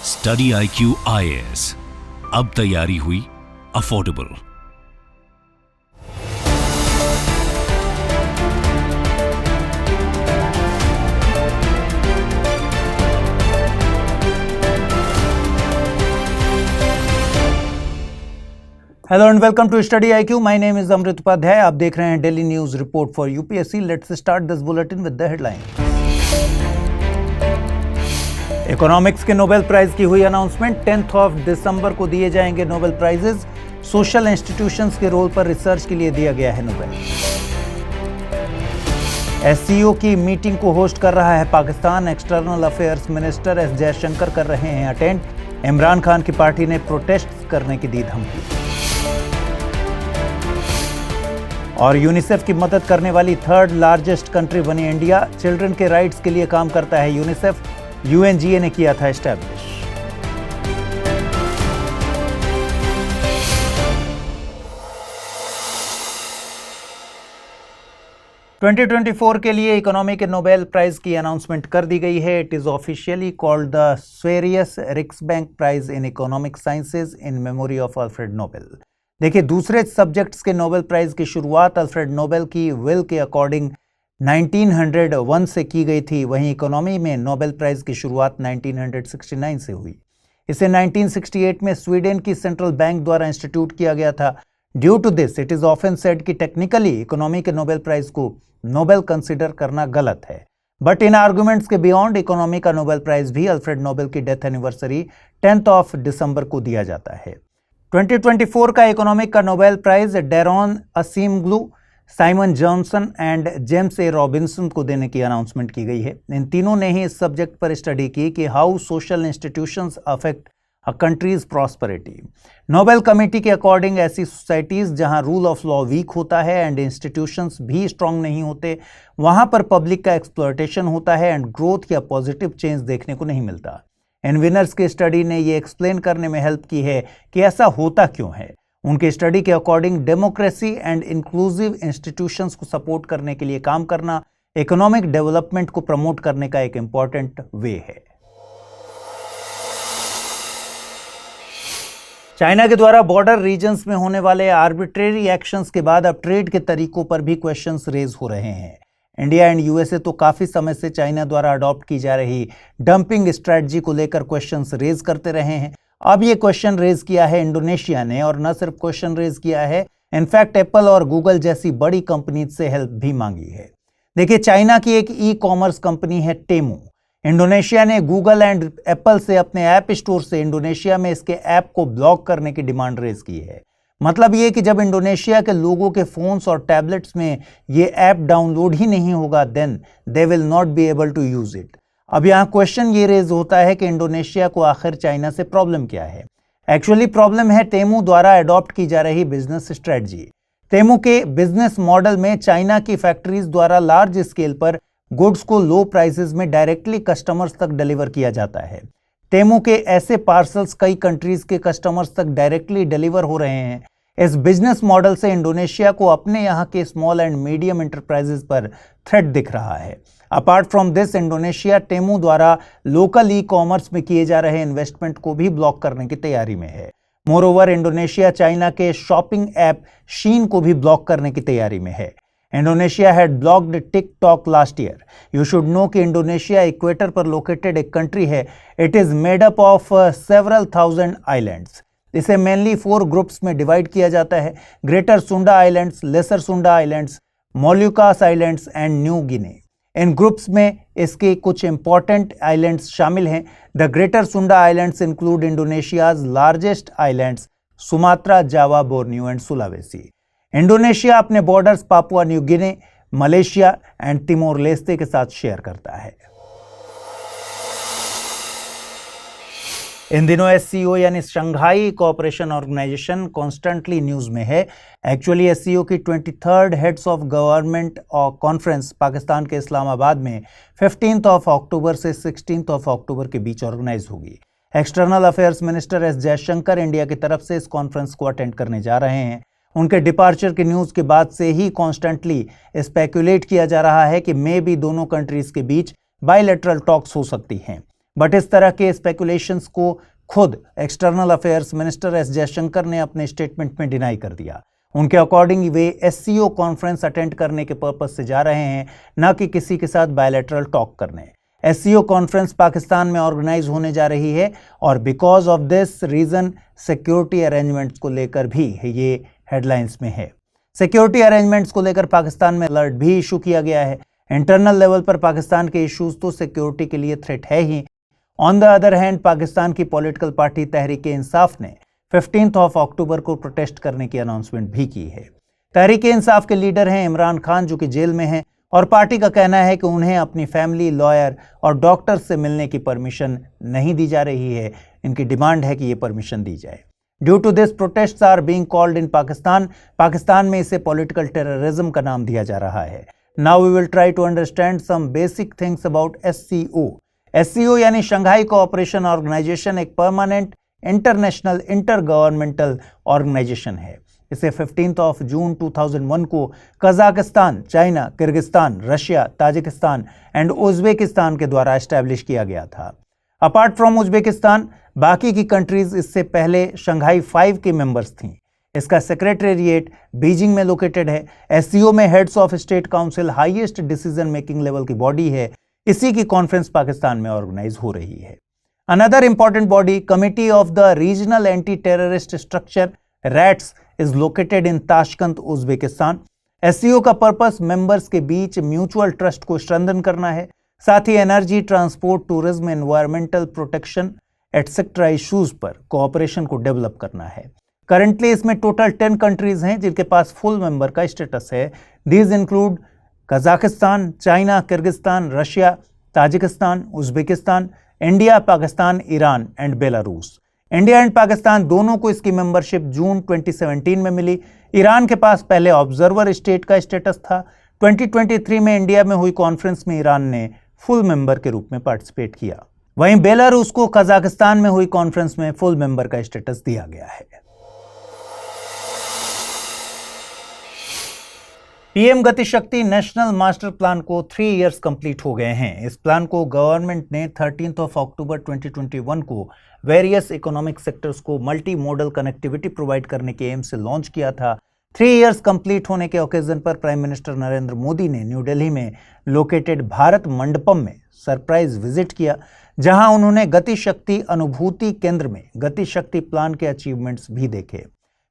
Study IQ IAS, अब तैयारी हुई affordable. Hello and welcome to study IQ। My name is Amrit Upadhyay. आप देख रहे हैं daily news report for UPSC. Let's start this bulletin with the headline. Economics के Nobel prize की हुई अनाउंसमेंट। 10 दिसंबर को दिए जाएंगे नोबेल प्राइजेस। सोशल इंस्टीट्यूशंस के रोल पर रिसर्च के लिए दिया गया है नोबेल। SCO की मीटिंग को होस्ट कर रहा है Pakistan. External affairs minister S Jaishankar कर रहे हैं अटेंड। इमरान खान की पार्टी ने प्रोटेस्ट करने की दी धमकी। और यूनिसेफ की मदद करने वाली थर्ड लार्जेस्ट कंट्री बनी इंडिया। चिल्ड्रन के राइट्स के लिए काम करता है यूनिसेफ। UNGA ने किया था एस्टैब्लिश। (2024) के लिए इकोनॉमी के नोबेल प्राइज की अनाउंसमेंट कर दी गई है। It is officially called the Sveriges Riksbank prize in economic sciences in memory of Alfred Nobel. देखिए, दूसरे सब्जेक्ट्स के नोबेल प्राइज की शुरुआत अल्फ्रेड नोबेल की विल के अकॉर्डिंग 1901 से की गई थी। वहीं इकोनॉमी में नोबेल प्राइज की शुरुआत 1969 से हुई। इसे 1968 में स्वीडन की सेंट्रल बैंक द्वारा इंस्टीट्यूट किया गया था। Due to this it is often said कि टेक्निकली इकोनॉमी के नोबेल प्राइज को नोबेल कंसिडर करना गलत है। बट इन आर्गुमेंट्स के बियॉन्ड इकोनॉमी का नोबेल प्राइज भी अल्फ्रेड नोबेल की डेथ एनिवर्सरी 10 दिसंबर को दिया जाता है। 2024 का इकोनॉमिक का Nobel prize Daron Acemoglu, Simon Johnson and James A Robinson को देने की अनाउंसमेंट की गई है। इन तीनों ने ही इस सब्जेक्ट पर स्टडी की कि how social institutions affect a countries prosperity. Nobel committee के अकॉर्डिंग ऐसी सोसाइटीज जहां रूल ऑफ लॉ वीक होता है एंड इंस्टीट्यूशंस भी स्ट्रांग नहीं होते, वहां पर पब्लिक का एक्सप्लॉयटेशन होता है एंड ग्रोथ या पॉजिटिव चेंज देखने को नहीं मिलता। इन विनर्स की स्टडी ने ये एक्सप्लेन करने में हेल्प की है कि ऐसा होता क्यों है। उनके स्टडी के according democracy and inclusive institutions को सपोर्ट करने के लिए काम करना इकोनॉमिक डेवलपमेंट को प्रमोट करने का एक इंपॉर्टेंट वे है। चाइना के द्वारा बॉर्डर रीजन्स में होने वाले आर्बिट्रेरी एक्शंस के बाद अब ट्रेड के तरीकों पर भी क्वेश्चंस रेज हो रहे हैं। इंडिया एंड USA तो काफी समय से चाइना द्वारा अडॉप्ट की जा रही डंपिंग स्ट्रेटजी को लेकर क्वेश्चंस रेज करते रहे हैं। अब ये क्वेश्चन रेज किया है इंडोनेशिया ने, और न सिर्फ क्वेश्चन रेज किया है, इनफैक्ट एप्पल और गूगल जैसी बड़ी कंपनी से हेल्प भी मांगी है। देखिए, चाइना की एक ई-कॉमर्स कंपनी है टेमू। इंडोनेशिया ने गूगल एंड एप्पल से अपने ऐप स्टोर से इंडोनेशिया में इसके ऐप को ब्लॉक करने की डिमांड रेज की है। मतलब ये कि जब इंडोनेशिया के लोगों के फोन्स और टैबलेट्स में ये ऐप डाउनलोड ही नहीं होगा, then they will not be able to use it. अब यहाँ क्वेश्चन ये रेज होता है कि इंडोनेशिया को आखिर चाइना से प्रॉब्लम क्या है। एक्चुअली प्रॉब्लम है टेमू द्वारा अडॉप्ट की जा रही बिजनेस स्ट्रेटजी। टेमू के बिजनेस मॉडल में चाइना की फैक्ट्रीज द्वारा लार्ज स्केल पर गुड्स को लो प्राइसेस में डायरेक्टली कस्टमर्स तक डिलीवर किया जाता है। टेमू के ऐसे पार्सल्स कई कंट्रीज के कस्टमर्स तक डायरेक्टली डिलीवर हो रहे हैं। इस बिजनेस मॉडल से इंडोनेशिया को अपने यहाँ के स्मॉल एंड मीडियम एंटरप्राइजेस पर थ्रेट दिख रहा है। Apart from this, Indonesia Temu द्वारा लोकल ई-कॉमर्स में किए जा रहे इन्वेस्टमेंट को भी ब्लॉक करने की तैयारी में है। मोरओवर, इंडोनेशिया चाइना के शॉपिंग ऐप शीन को भी ब्लॉक करने की तैयारी में है। Indonesia had blocked TikTok last year. You should know कि इंडोनेशिया इक्वेटर पर लोकेटेड एक कंट्री है। It is made up of several thousand islands. इसे मेनली 4 ग्रुप्स में डिवाइड किया जाता है: greater Sunda islands, lesser Sunda islands, Moluccas islands and New Guinea. इन ग्रुप्स में इसके कुछ इंपॉर्टेंट आइलैंड्स शामिल हैं। The greater Sunda islands include Indonesia's largest islands Sumatra, Java, Borneo and Sulawesi. Indonesia अपने borders Papua New Guinea, Malaysia and Timor Leste के साथ share करता है। इन दिनों SCO यानी Shanghai cooperation organisation constantly news में है। एक्चुअली SCO की 23rd heads of government conference Pakistan के इस्लामाबाद में 15 अक्टूबर से 16 अक्टूबर के बीच ऑर्गेनाइज होगी। External affairs minister S Jaishankar India की तरफ से इस कॉन्फ्रेंस को अटेंड करने जा रहे हैं। उनके डिपार्चर की न्यूज के बाद से ही कॉन्स्टेंटली स्पेकुलेट किया जा रहा है कि मे भी दोनों कंट्रीज के बीच बायलैटरल टॉक्स हो सकती हैं। बट इस तरह के स्पेकुलेशंस को खुद external affairs minister S Jaishankar ने अपने स्टेटमेंट में डिनाई कर दिया। उनके अकॉर्डिंग वे एससीओ कॉन्फ्रेंस अटेंड करने के पर्पज से जा रहे हैं, न कि किसी के साथ बायलैटरल टॉक करने। एससीओ कॉन्फ्रेंस पाकिस्तान में ऑर्गेनाइज होने जा रही है और because of this reason security arrangements को लेकर भी ये हेडलाइंस में है। सिक्योरिटी अरेंजमेंट्स को लेकर पाकिस्तान में अलर्ट भी इशू किया गया है। इंटरनल लेवल पर पाकिस्तान के इश्यूज तो सिक्योरिटी के लिए थ्रेट है ही। On the other hand Pakistan की पॉलिटिकल पार्टी तहरीक-ए-इंसाफ ने 15 अक्टूबर को प्रोटेस्ट करने की अनाउंसमेंट भी की है। तहरीक-ए-इंसाफ के लीडर हैं इमरान खान, जो कि जेल में हैं, और पार्टी का कहना है कि उन्हें अपनी फैमिली, लॉयर और डॉक्टर से मिलने की परमिशन नहीं दी जा रही है। इनकी डिमांड है कि ये परमिशन दी जाए। Due to this protests are being called in Pakistan. Pakistan में इसे पॉलिटिकल टेररिज्म का नाम दिया जा रहा है। Now we will try to understand some basic things about SCO. SCO यानी शंघाई कोऑपरेशन ऑर्गेनाइजेशन एक permanent international inter governmental organisation है। इसे 15 जून 2001 को Kazakhstan, China, Kyrgyzstan, Russia, Tajikistan and Uzbekistan के द्वारा एस्टैब्लिश किया गया था। अपार्ट फ्रॉम उज्बेकिस्तान, बाकी की कंट्रीज इससे पहले शंघाई 5 के मेंबर्स थीं। इसका सेक्रेटेरिएट बीजिंग में लोकेटेड है। एससीओ में heads of state council highest decision making level की बॉडी है। इसी की कॉन्फ्रेंस पाकिस्तान में ऑर्गेनाइज हो रही है। Another important body, committee of the regional anti terrorist structure RATS, is located in Tashkent, Uzbekistan. SCO का पर्पस मेंबर्स के बीच म्यूचुअल ट्रस्ट को स्ट्रेंथन करना है, साथ ही energy, transport, tourism, environmental protection etcetera issues पर कोऑपरेशन को डेवलप करना है। करंटली इसमें टोटल 10 कंट्रीज हैं जिनके पास फुल मेंबर का स्टेटस है। These include Kazakhstan, China, Kyrgyzstan, Russia, Tajikistan, Uzbekistan, India, Pakistan, Iran and Belarus. India and Pakistan दोनों को इसकी मेंबरशिप जून 2017 में मिली। ईरान के पास पहले ऑब्जर्वर स्टेट का स्टेटस था। 2023 में इंडिया में हुई कॉन्फ्रेंस में ईरान ने फुल मेंबर के रूप में पार्टिसिपेट किया। वहीं बेलारूस को कजाकिस्तान में हुई कॉन्फ्रेंस में फुल मेंबर का स्टेटस दिया गया है। पीएम गति शक्ति नेशनल मास्टर प्लान को 3 इयर्स कंप्लीट हो गए हैं। इस प्लान को गवर्नमेंट ने 13 अक्टूबर 2021 को वेरियस इकोनॉमिक सेक्टर्स को मल्टी मोडल कनेक्टिविटी प्रोवाइड करने के एम से लॉन्च किया था। 3 इयर्स कंप्लीट होने के ओकेजन पर प्राइम मिनिस्टर नरेंद्र मोदी ने न्यू दिल्ली में लोकेटेड भारत मंडपम में सरप्राइज विजिट किया, जहां उन्होंने गति शक्ति अनुभूति केंद्र में गति शक्ति प्लान के अचीवमेंट्स भी देखे।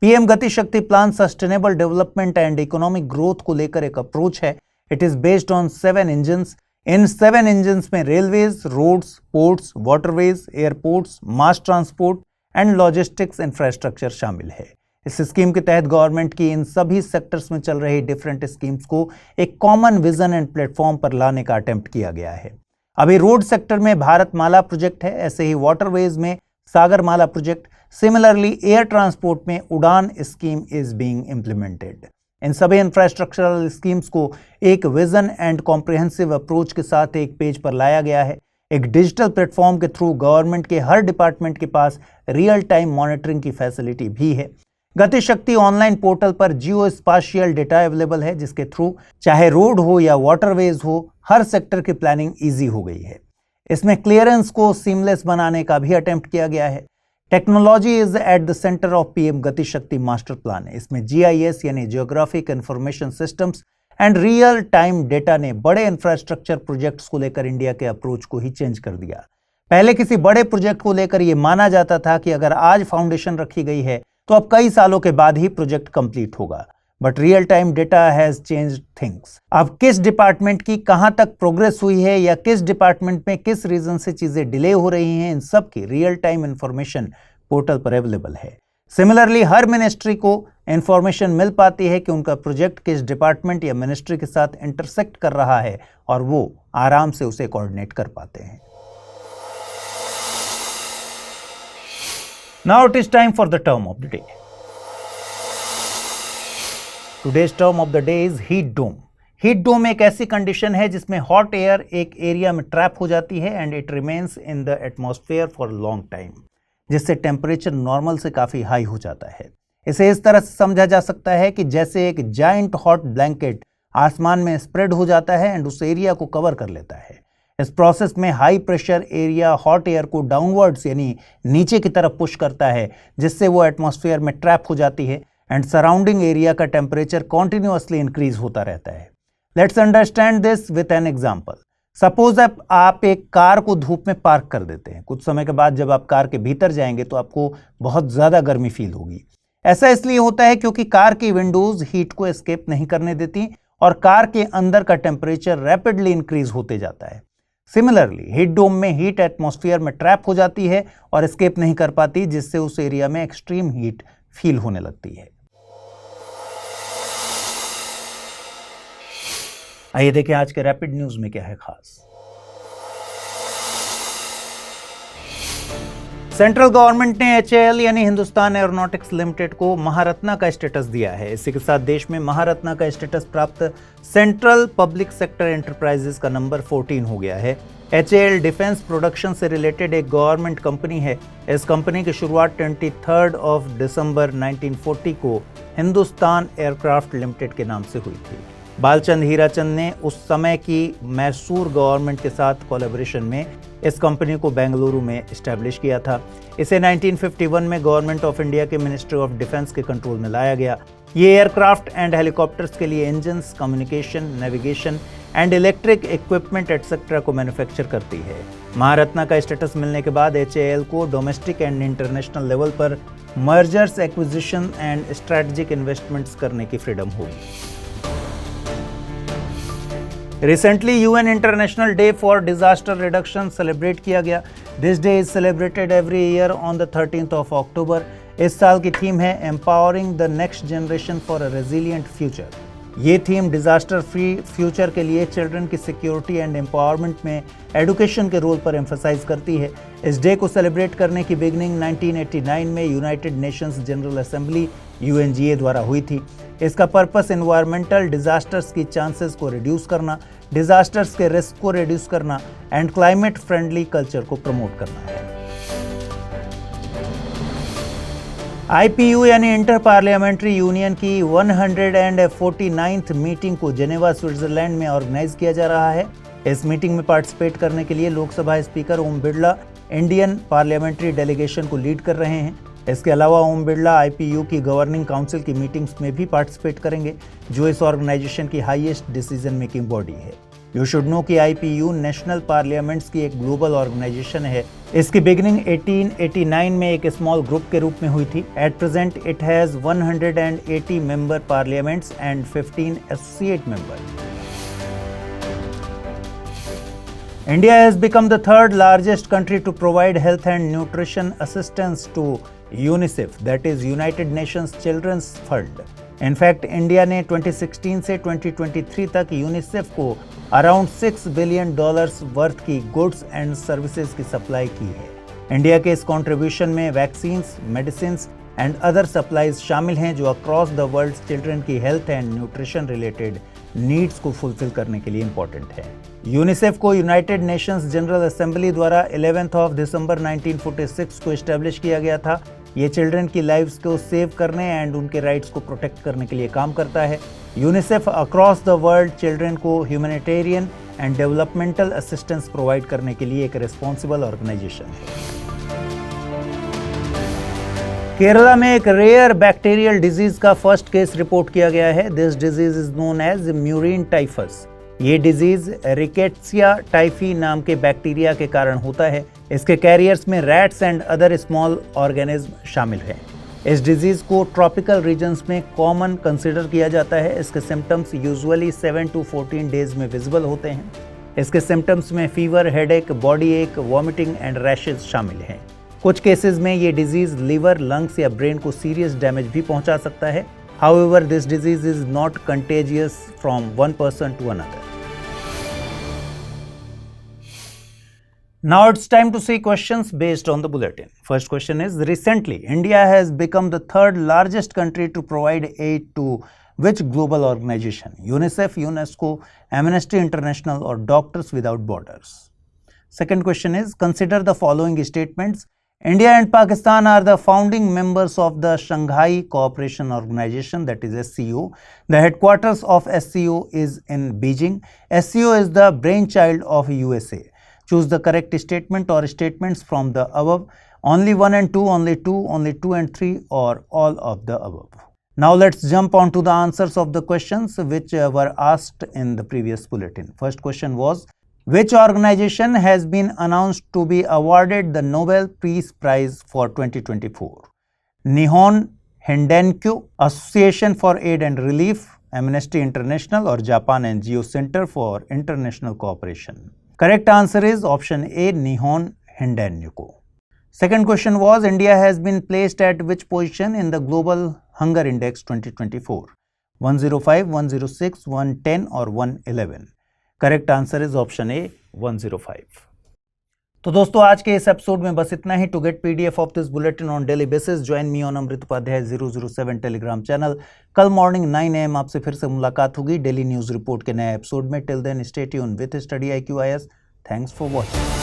PM Gati Shakti plan sustainable development and economic growth को लेकर एक अप्रोच है। It is based on 7 engines. इन 7 इंजन्स में railways, roads, ports, waterways, airports, mass transport and logistics infrastructure शामिल है। इस स्कीम के तहत गवर्नमेंट की इन सभी सेक्टर्स में चल रही डिफरेंट स्कीम्स को एक कॉमन विजन एंड प्लेटफॉर्म पर लाने का अटेम्प्ट किया गया है। अभी रोड सेक्टर में भारत माला प्रोजेक्ट है, ऐसे ही वाटरवेज में सागर माला प्रोजेक्ट। सिमिलरली एयर ट्रांसपोर्ट में उड़ान स्कीम इज बीइंग इम्प्लीमेंटेड। इन सभी इंफ्रास्ट्रक्चरल स्कीम्स को एक विजन एंड कॉम्प्रिहेंसिव अप्रोच के साथ एक पेज पर लाया गया है। एक डिजिटल प्लेटफॉर्म के थ्रू गवर्नमेंट के हर डिपार्टमेंट के पास रियल टाइम मॉनिटरिंग की फैसिलिटी भी है। गति शक्ति ऑनलाइन पोर्टल पर जियो स्पाशियल डेटा अवेलेबल है, जिसके थ्रू चाहे रोड हो या वाटरवेज हो, हर सेक्टर की प्लानिंग ईजी हो गई है। इसमें क्लियरेंस को सीमलेस बनाने का भी अटेम्प्ट किया गया है। Technology is at the centre of PM Gati शक्ति मास्टर प्लान। इसमें जीआईएस यानी geographic information systems and real time data ने बड़े इंफ्रास्ट्रक्चर प्रोजेक्ट्स को लेकर इंडिया के अप्रोच को ही चेंज कर दिया। पहले किसी बड़े प्रोजेक्ट को लेकर यह माना जाता था कि अगर आज फाउंडेशन रखी गई है तो अब कई सालों के बाद ही प्रोजेक्ट कंप्लीट होगा, but real time data has changed things. अब किस डिपार्टमेंट की कहां तक प्रोग्रेस हुई है या किस डिपार्टमेंट में किस रीजन से चीजें डिले हो रही हैं, इन सब की रियल टाइम इंफॉर्मेशन पोर्टल पर अवेलेबल है। सिमिलरली हर मिनिस्ट्री को इंफॉर्मेशन मिल पाती है कि उनका प्रोजेक्ट किस डिपार्टमेंट या मिनिस्ट्री के साथ इंटरसेक्ट कर रहा है और वो आराम से उसे कोऑर्डिनेट कर पाते हैं। Now it is time for the term of the day. Today's term of the day is heat dome. Heat dome एक ऐसी कंडीशन है जिसमें हॉट एयर एक एरिया में ट्रैप हो जाती है and it remains in the atmosphere for long time, जिससे टेम्परेचर नॉर्मल से काफ़ी हाई हो जाता है। इसे इस तरह से समझा जा सकता है कि जैसे एक जाइंट हॉट ब्लैंकेट आसमान में स्प्रेड हो जाता है एंड उस एरिया को कवर कर लेता है। इस प्रोसेस में high pressure area hot air को डाउनवर्ड्स यानी नीचे की तरफ पुश करता है, जिससे वो एटमॉस्फेयर में ट्रैप हो जाती है एंड सराउंडिंग एरिया का टेम्परेचर कॉन्टिन्यूअसली इंक्रीज होता रहता है। Let's understand this with an example. Suppose आप एक कार को धूप में पार्क कर देते हैं। कुछ समय के बाद जब आप कार के भीतर जाएंगे तो आपको बहुत ज़्यादा गर्मी फील होगी। ऐसा इसलिए होता है क्योंकि कार की विंडोज हीट को एस्केप नहीं करने देती और कार के अंदर का टेम्परेचर रैपिडली इंक्रीज होते जाता है। सिमिलरली हीट डोम में हीट एटमॉस्फेयर में ट्रैप हो जाती है और एस्केप नहीं कर पाती, जिससे उस एरिया में एक्सट्रीम हीट फील होने लगती है। आइए देखें आज के रैपिड न्यूज में क्या है खास। सेंट्रल गवर्नमेंट ने HAL यानी हिंदुस्तान एरोनॉटिक्स लिमिटेड को महारत्ना का स्टेटस दिया है। इसी के साथ देश में महारत्ना का स्टेटस प्राप्त सेंट्रल पब्लिक सेक्टर एंटरप्राइजेस का नंबर 14 हो गया है। HAL डिफेंस प्रोडक्शन से रिलेटेड एक गवर्नमेंट कंपनी है। इस कंपनी की शुरुआत 23 दिसंबर 1940 को हिंदुस्तान एयरक्राफ्ट लिमिटेड के नाम से हुई थी। बालचंद हीराचंद ने उस समय की मैसूर गवर्नमेंट के साथ कोलैबोरेशन में इस कंपनी को बेंगलुरु में इस्टेब्लिश किया था। इसे 1951 में गवर्नमेंट ऑफ इंडिया के मिनिस्ट्री ऑफ डिफेंस के कंट्रोल में लाया गया। ये एयरक्राफ्ट एंड हेलीकॉप्टर्स के लिए engines, communication, navigation and electric equipment etcetera को मैन्युफैक्चर करती है। महारत्ना का स्टेटस मिलने के बाद HAL को डोमेस्टिक एंड इंटरनेशनल लेवल पर mergers, acquisition and strategic investments करने की फ्रीडम होगी। Recently UN international day for disaster reduction celebrate किया गया। This day is celebrated every year on the 13th अक्टूबर। इस साल की थीम है empowering the next generation for a resilient future. ये थीम डिजास्टर फ्री फ्यूचर के लिए चिल्ड्रन की सिक्योरिटी एंड एम्पावरमेंट में एडुकेशन के रोल पर एम्फसाइज करती है। इस डे को सेलिब्रेट करने की बिगिनिंग 1989 में United Nations general assembly UNGA द्वारा हुई थी। इसका पर्पस एनवायरमेंटल डिजास्टर्स की चांसेस को रिड्यूस करना, डिजास्टर्स के रिस्क को रिड्यूस करना एंड क्लाइमेट फ्रेंडली कल्चर को प्रमोट करना है। IPU यानी इंटर पार्लियामेंट्री यूनियन की 149th मीटिंग को जेनेवा, स्विट्जरलैंड में ऑर्गेनाइज किया जा रहा है। इस मीटिंग में पार्टिसिपेट करने के लिए Lok Sabha speaker Om Birla Indian parliamentary delegation को लीड कर रहे हैं। इसके अलावा ओम बिरला IPU की गवर्निंग काउंसिल की मीटिंग्स में भी पार्टिसिपेट करेंगे, जो इस ऑर्गेनाइजेशन की हाईएस्ट डिसीजन मेकिंग बॉडी है। यू शुड नो कि IPU नेशनल पार्लियामेंट्स की एक ग्लोबल ऑर्गेनाइजेशन है। इसकी बिगिनिंग 1889 में एक स्मॉल ग्रुप के रूप में हुई थी। At present it has 180 member parliaments and 15 associate member. India has become the third largest country to provide health and nutrition assistance to UNICEF, that is United Nations Children's Fund. In fact, India ने 2016 से 2023 तक UNICEF को around $6 billion worth की goods and services की supply की है। India के इस कंट्रीब्यूशन में vaccines, medicines and other supplies शामिल हैं, जो अक्रॉस द वर्ल्ड चिल्ड्रन की health and nutrition related needs को फुलफिल करने के लिए इंपॉर्टेंट है। यूनिसेफ को यूनाइटेड नेशंस जनरल असेंबली द्वारा 11 दिसंबर 1946 को इस्टेब्लिश किया गया था। ये चिल्ड्रन की लाइव्स को सेव करने एंड उनके राइट्स को प्रोटेक्ट करने के लिए काम करता है। UNICEF across the world children को humanitarian and developmental assistance provide करने के लिए एक रिस्पॉन्सिबल ऑर्गेनाइजेशन है। केरला में एक रेयर बैक्टीरियल डिजीज का फर्स्ट केस रिपोर्ट किया गया है। This disease is known as murine typhus. ये डिजीज रिकेट्सिया टाइफी नाम के बैक्टीरिया के कारण होता है। इसके कैरियर्स में rats and other small organism शामिल हैं। इस डिजीज को ट्रॉपिकल रीजन्स में कॉमन कंसिडर किया जाता है। इसके सिम्टम्स यूजुअली 7 to 14 डेज में विजिबल होते हैं। इसके सिम्टम्स में फीवर, हेडेक, बॉडी एक, वॉमिटिंग एंड रैशेज शामिल हैं। कुछ केसेस में ये डिजीज लिवर, लंग्स या ब्रेन को सीरियस डैमेज भी पहुंचा सकता है। However, this disease is not contagious from one person to another. Now it's time to see questions based on the bulletin. First question is, recently India has become the third largest country to provide aid to which global organization? UNICEF, UNESCO, Amnesty International or Doctors Without Borders? Second question is, consider the following statements India and Pakistan are the founding members of the Shanghai Cooperation Organization, that is SCO. The headquarters of SCO is in Beijing. SCO is the brainchild of USA. Choose the correct statement or statements from the above. Only 1 and 2, only 2, only 2 and 3, or all of the above. Now let's jump on to the answers of the questions which were asked in the previous bulletin. First question was, which organization has been announced to be awarded the Nobel Peace Prize for 2024? Nihon Hindenkyo, Association for Aid and Relief, Amnesty International, or Japan NGO Center for International Cooperation? Correct answer is option A, Nihon Hindenkyo. Second question was, India has been placed at which position in the Global Hunger Index 2024? 105, 106, 110 or 111? Correct answer is option A 105। तो दोस्तों आज के इस episode में बस इतना ही। To get PDF of this bulletin on daily basis join me on Amrit Upadhyay 007 Telegram channel. कल मॉर्निंग 9 AM आपसे फिर से मुलाकात होगी डेली न्यूज रिपोर्ट के नए एपिसोड में। Till then stay tuned with study IQ IAS। Thanks for watching.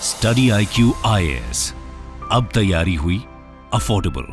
Study IQ IAS अब तैयारी हुई अफोर्डेबल।